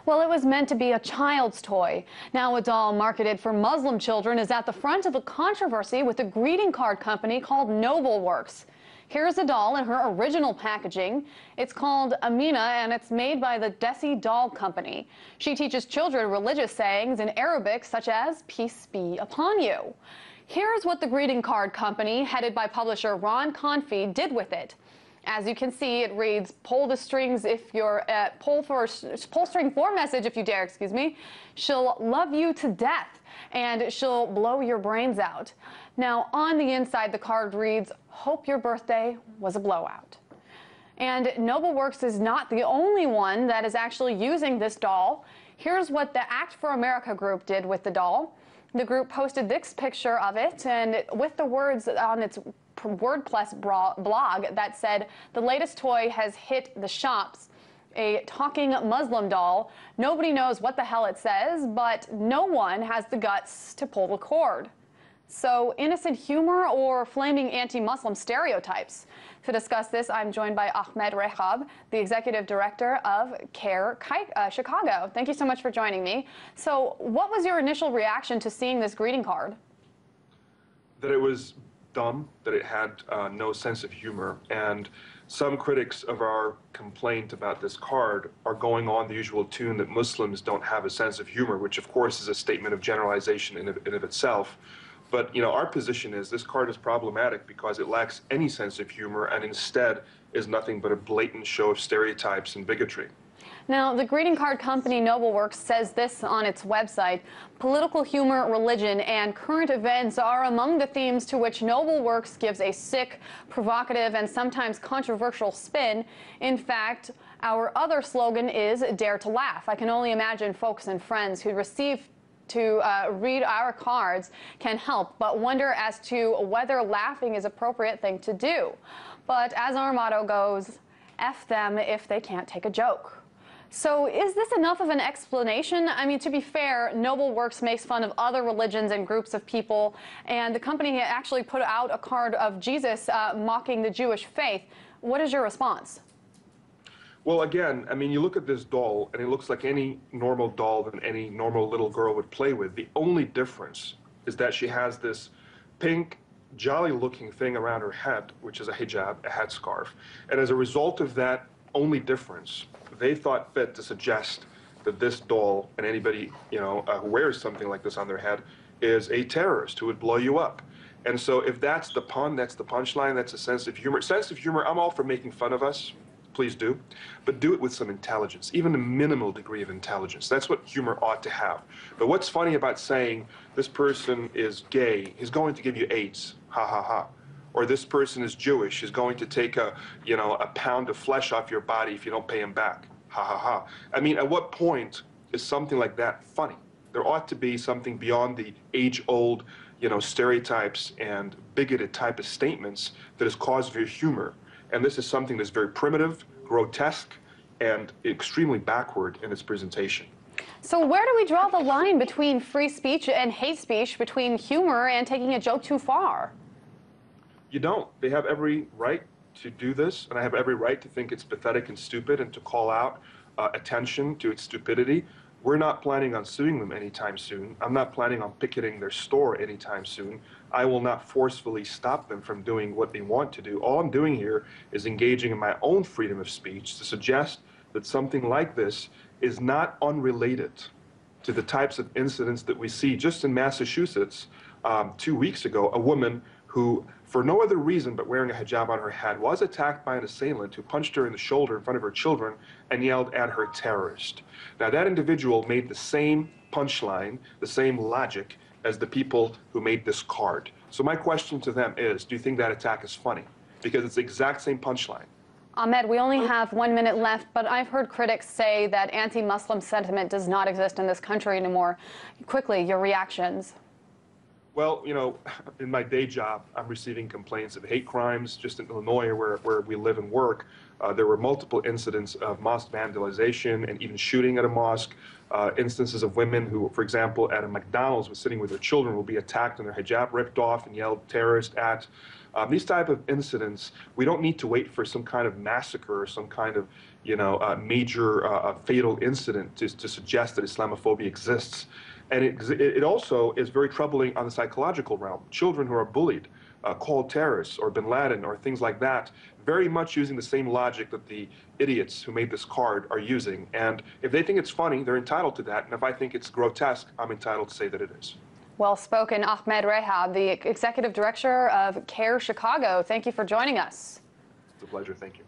Well, it was meant to be a child's toy. Now a doll marketed for Muslim children is at the front of a controversy with a greeting card company called NobleWorks. Here's a doll in her original packaging. It's called Amina, and it's made by the Desi Doll Company. She teaches children religious sayings in Arabic, such as, "Peace be upon you." Here's what the greeting card company, headed by publisher Ron Confi, did with it. As you can see, it reads, pull the strings if you're, pull string 4 message if you dare, excuse me. She'll love you to death, and she'll blow your brains out. Now, on the inside, the card reads, hope your birthday was a blowout. And NobleWorks is not the only one that is actually using this doll. Here's what the Act for America group did with the doll. The group posted this picture of it, and with the words on its WordPress blog that said, the latest toy has hit the shops, a talking Muslim doll. Nobody knows what the hell it says, but no one has the guts to pull the cord. So, innocent humor or flaming anti-Muslim stereotypes? To discuss this, I'm joined by Ahmed Rehab, the executive director of CAIR-Chicago. Thank you so much for joining me. So, what was your initial reaction to seeing this greeting card? That it was dumb, that it had no sense of humor, and some critics of our complaint about this card are going on the usual tune that Muslims don't have a sense of humor, which of course is a statement of generalization in of itself. But, you know, our position is this card is problematic because it lacks any sense of humor and instead is nothing but a blatant show of stereotypes and bigotry. Now, the greeting card company NobleWorks says this on its website: political humor, religion, and current events are among the themes to which NobleWorks gives a sick, provocative, and sometimes controversial spin. In fact, our other slogan is Dare to Laugh. I can only imagine folks and friends who receive to read our cards can help but wonder as to whether laughing is an appropriate thing to do. But as our motto goes, F them if they can't take a joke. So is this enough of an explanation? I mean, to be fair, NobleWorks makes fun of other religions and groups of people, and the company actually put out a card of Jesus mocking the Jewish faith. What is your response? Well, again, I mean, you look at this doll, and it looks like any normal doll that any normal little girl would play with. The only difference is that she has this pink, jolly-looking thing around her head, which is a hijab, a headscarf. And as a result of that only difference, they thought fit to suggest that this doll, and anybody, you know, who wears something like this on their head, is a terrorist who would blow you up. And so if that's the pun, that's the punchline, that's a sense of humor. Sense of humor, I'm all for making fun of us. Please do, but do it with some intelligence, even a minimal degree of intelligence. That's what humor ought to have. But what's funny about saying this person is gay, he's going to give you AIDS, ha ha ha. Or this person is Jewish, he's going to take a pound of flesh off your body if you don't pay him back, ha ha ha. I mean, at what point is something like that funny? There ought to be something beyond the age-old, stereotypes and bigoted type of statements that is cause for humor. And this is something that's very primitive, grotesque, and extremely backward in its presentation. So where do we draw the line between free speech and hate speech, between humor and taking a joke too far? You don't. They have every right to do this, and I have every right to think it's pathetic and stupid and to call out attention to its stupidity. We're not planning on suing them anytime soon. I'm not planning on picketing their store anytime soon. I will not forcefully stop them from doing what they want to do. All I'm doing here is engaging in my own freedom of speech to suggest that something like this is not unrelated to the types of incidents that we see just in Massachusetts 2 weeks ago. A woman who, for no other reason but wearing a hijab on her head, was attacked by an assailant who punched her in the shoulder in front of her children and yelled at her terrorist. Now, that individual made the same punchline, the same logic as the people who made this card. So my question to them is, do you think that attack is funny? Because it's the exact same punchline. Ahmed, we only have 1 minute left, but I've heard critics say that anti-Muslim sentiment does not exist in this country anymore. Quickly, your reactions. Well, in my day job, I'm receiving complaints of hate crimes. Just in Illinois, where we live and work, there were multiple incidents of mosque vandalization and even shooting at a mosque. Instances of women who, for example, at a McDonald's was sitting with their children will be attacked and their hijab ripped off and yelled terrorist at. These type of incidents, we don't need to wait for some kind of massacre or some kind of, major fatal incident to suggest that Islamophobia exists. And it also is very troubling on the psychological realm. Children who are bullied, called terrorists or bin Laden or things like that, very much using the same logic that the idiots who made this card are using. And if they think it's funny, they're entitled to that. And if I think it's grotesque, I'm entitled to say that it is. Well spoken, Ahmed Rehab, the Executive Director of CAIR-Chicago. Thank you for joining us. It's a pleasure. Thank you.